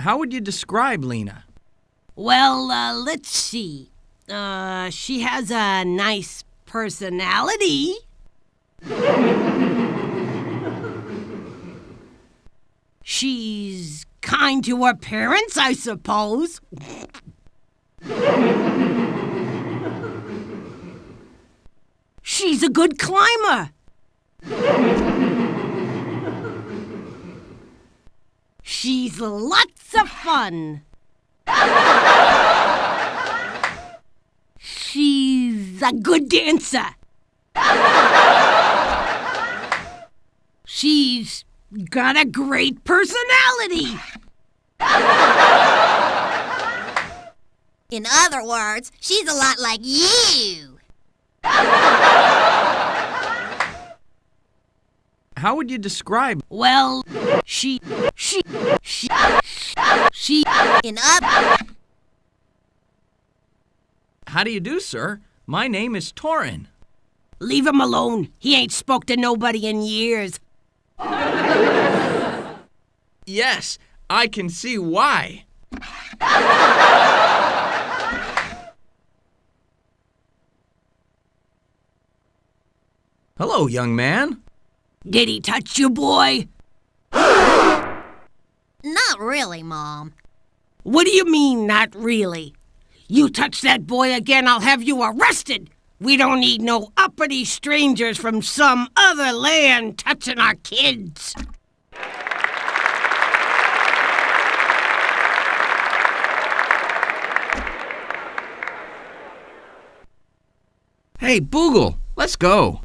How would you describe Lena? Well, let's see. She has a nice personality. She's kind to her parents, I suppose. She's a good climber. She's lots of fun. She's a good dancer. She's got a great personality. In other words, she's a lot like you. How would you describe? Well, she. In other... How do you do, sir? My name is Torin. Leave him alone. He ain't spoke to nobody in years. Yes, I can see why. Hello, young man. Did he touch you, boy? Not really, Mom. What do you mean, not really? You touch that boy again, I'll have you arrested. We don't need no uppity strangers from some other land touching our kids. Hey, Boogle, let's go.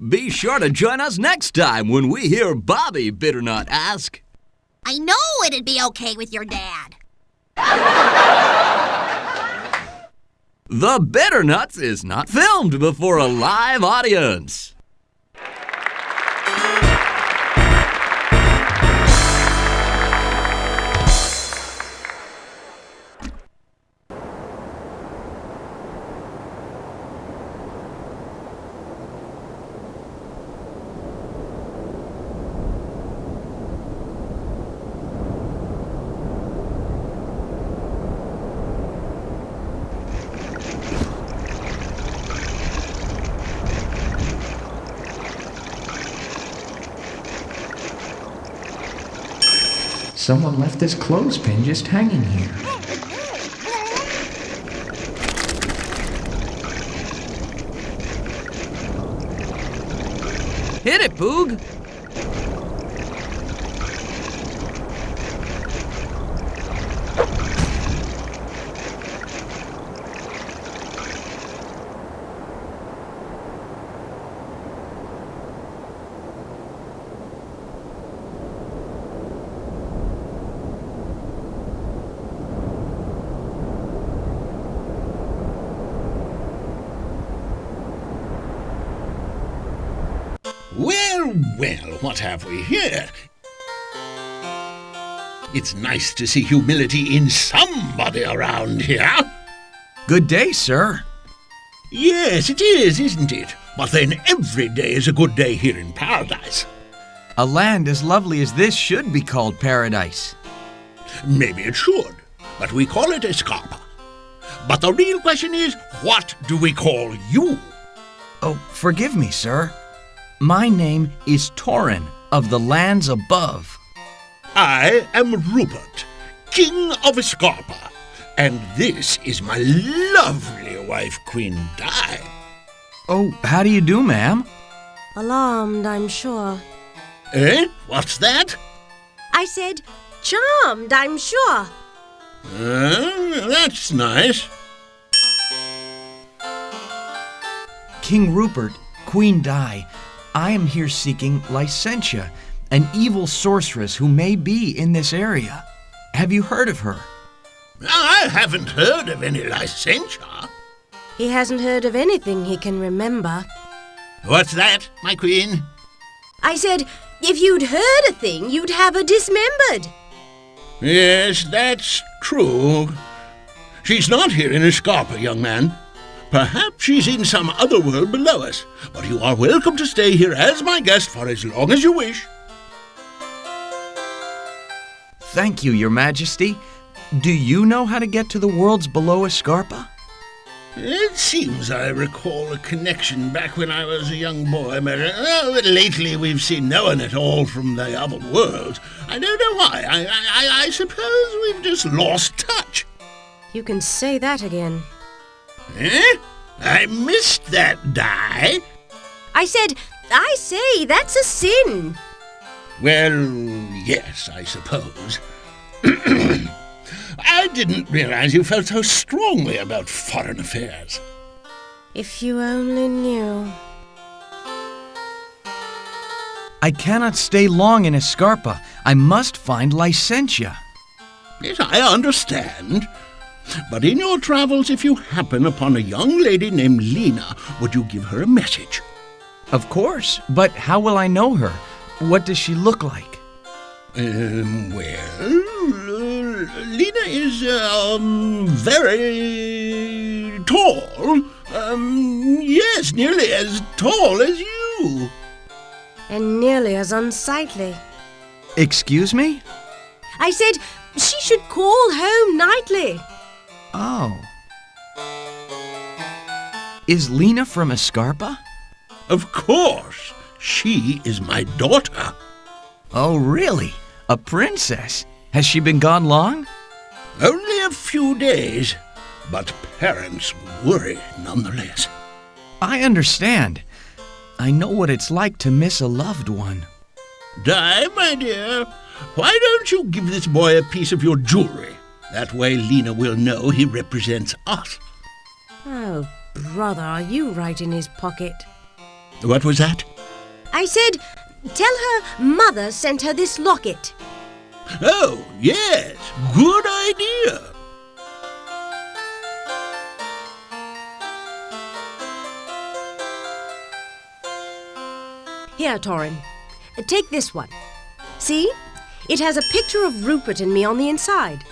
Be sure to join us next time when we hear Bobby Bitternut ask. I know it'd be okay with your dad. The Bitternuts is not filmed before a live audience. Someone left this clothespin just hanging here. Hit it, Boog. Well, what have we here? It's nice to see humility in somebody around here. Good day, sir. Yes, it is, isn't it? But then every day is a good day here in paradise. A land as lovely as this should be called paradise. Maybe it should, but we call it Escarpa. But the real question is, what do we call you? Oh, forgive me, sir. My name is Torin of the lands above. I am Rupert, King of Escarpa, and this is my lovely wife, Queen Di. Oh, how do you do, ma'am? Alarmed, I'm sure. Eh? What's that? I said, charmed, I'm sure. That's nice. King Rupert, Queen Di, I am here seeking Licentia, an evil sorceress who may be in this area. Have you heard of her? I haven't heard of any Licentia. He hasn't heard of anything he can remember. What's that, my queen? I said, if you'd heard a thing, you'd have her dismembered. Yes, that's true. She's not here in Escarpa, young man. Perhaps she's in some other world below us, but you are welcome to stay here as my guest for as long as you wish. Thank you, Your Majesty. Do you know how to get to the worlds below Escarpa? It seems I recall a connection back when I was a young boy, but lately we've seen no one at all from the other worlds. I don't know why. I suppose we've just lost touch. You can say that again. Eh? I missed that, Di. I say, that's a sin. Well, yes, I suppose. I didn't realize you felt so strongly about foreign affairs. If you only knew. I cannot stay long in Escarpa. I must find Licentia. Yes, I understand. But in your travels, if you happen upon a young lady named Lena, would you give her a message? Of course, but how will I know her? What does she look like? Lena is, very tall. Yes, nearly as tall as you. And nearly as unsightly. Excuse me? I said she should call home nightly. Oh. Is Lena from Escarpa? Of course. She is my daughter. Oh, really? A princess? Has she been gone long? Only a few days, but parents worry nonetheless. I understand. I know what it's like to miss a loved one. Di, my dear, why don't you give this boy a piece of your jewelry? That way Lena will know he represents us. Oh, brother, are you right in his pocket? What was that? I said, tell her mother sent her this locket. Oh, yes, good idea. Here, Torin, take this one. See? It has a picture of Rupert and me on the inside.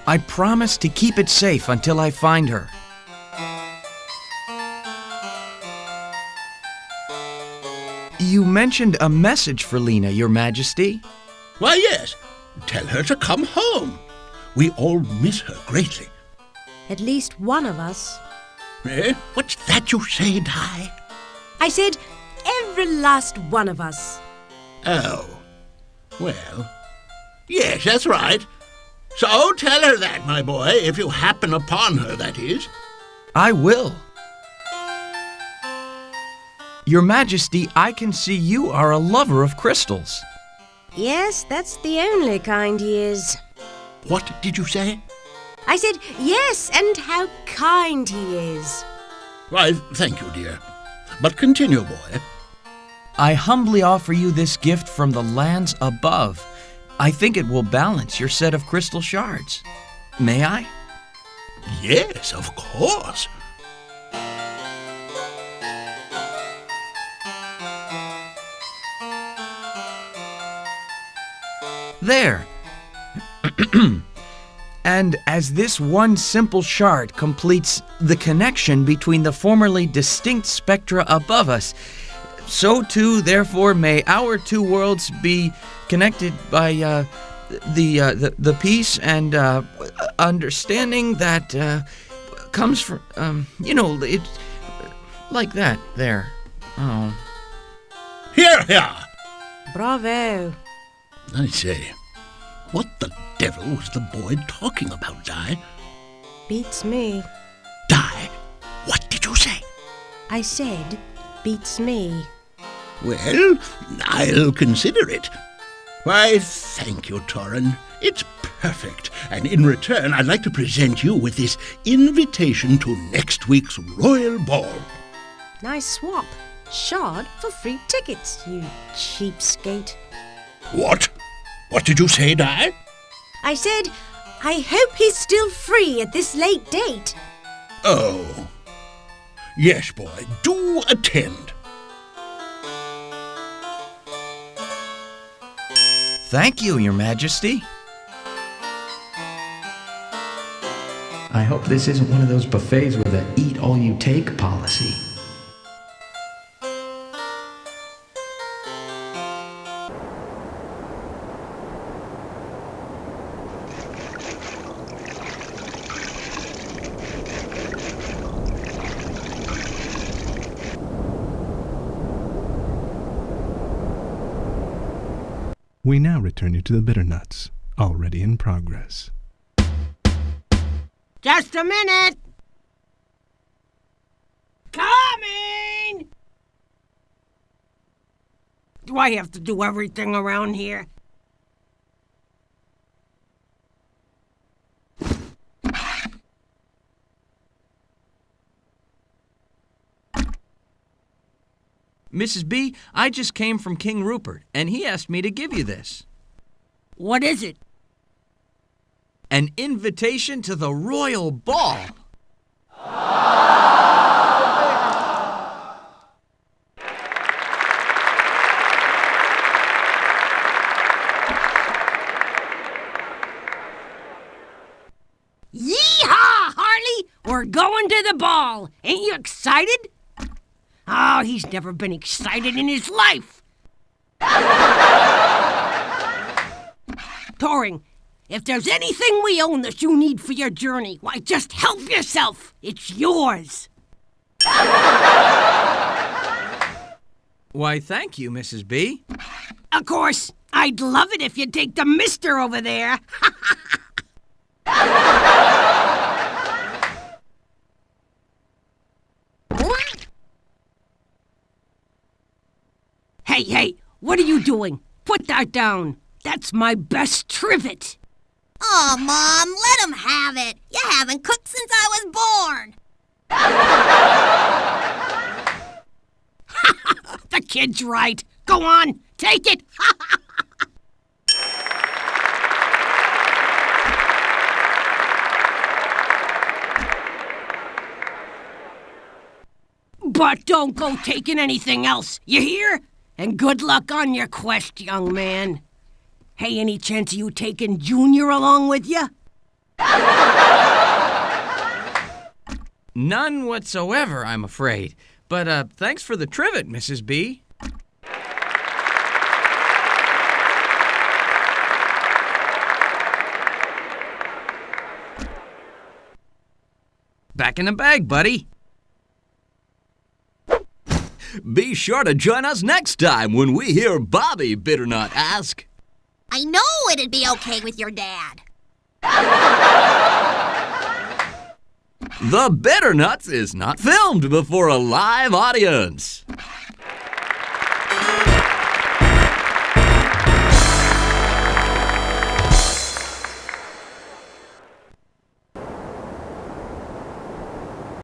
I promise to keep it safe until I find her. You mentioned a message for Lena, Your Majesty. Why, yes. Tell her to come home. We all miss her greatly. At least one of us. Eh? What's that you say, Di? I said, every last one of us. Oh. Well, yes, that's right. So tell her that, my boy, if you happen upon her, that is. I will. Your Majesty, I can see you are a lover of crystals. Yes, that's the only kind he is. What did you say? I said, yes, and how kind he is. Why, thank you, dear. But continue, boy. I humbly offer you this gift from the lands above. I think it will balance your set of crystal shards. May I? Yes, of course. There. And as this one simple shard completes the connection between the formerly distinct spectra above us, so too, therefore, may our two worlds be connected by the peace and understanding that comes from, it like that there. Oh. Here, here. Bravo. I say, what the devil was the boy talking about, Di? Beats me. Di, what did you say? I said, beats me. Well, I'll consider it. Why, thank you, Torin. It's perfect. And in return, I'd like to present you with this invitation to next week's royal ball. Nice swap. Shard for free tickets, you cheapskate. What? What did you say, Di? I said, I hope he's still free at this late date. Oh. Yes, boy, do attend. Thank you, Your Majesty. I hope this isn't one of those buffets with a eat-all-you-take policy. We now return you to the bitter nuts, already in progress. Just a minute! Coming! Do I have to do everything around here? Mrs. B, I just came from King Rupert, and he asked me to give you this. What is it? An invitation to the royal ball. Yee-haw, Harley! We're going to the ball. Ain't you excited? Oh, he's never been excited in his life. Torin, if there's anything we own that you need for your journey, why, just help yourself. It's yours. Why, thank you, Mrs. B. Of course, I'd love it if you'd take the mister over there. Hey, what are you doing? Put that down. That's my best trivet. Oh, Mom, let him have it. You haven't cooked since I was born. The kid's right. Go on, take it. But don't go taking anything else, you hear? And good luck on your quest, young man. Hey, any chance of you taking Junior along with you? None whatsoever, I'm afraid. But thanks for the trivet, Mrs. B. Back in the bag, buddy. Be sure to join us next time when we hear Bobby Bitternut ask. I know it'd be okay with your dad. The Bitternuts is not filmed before a live audience.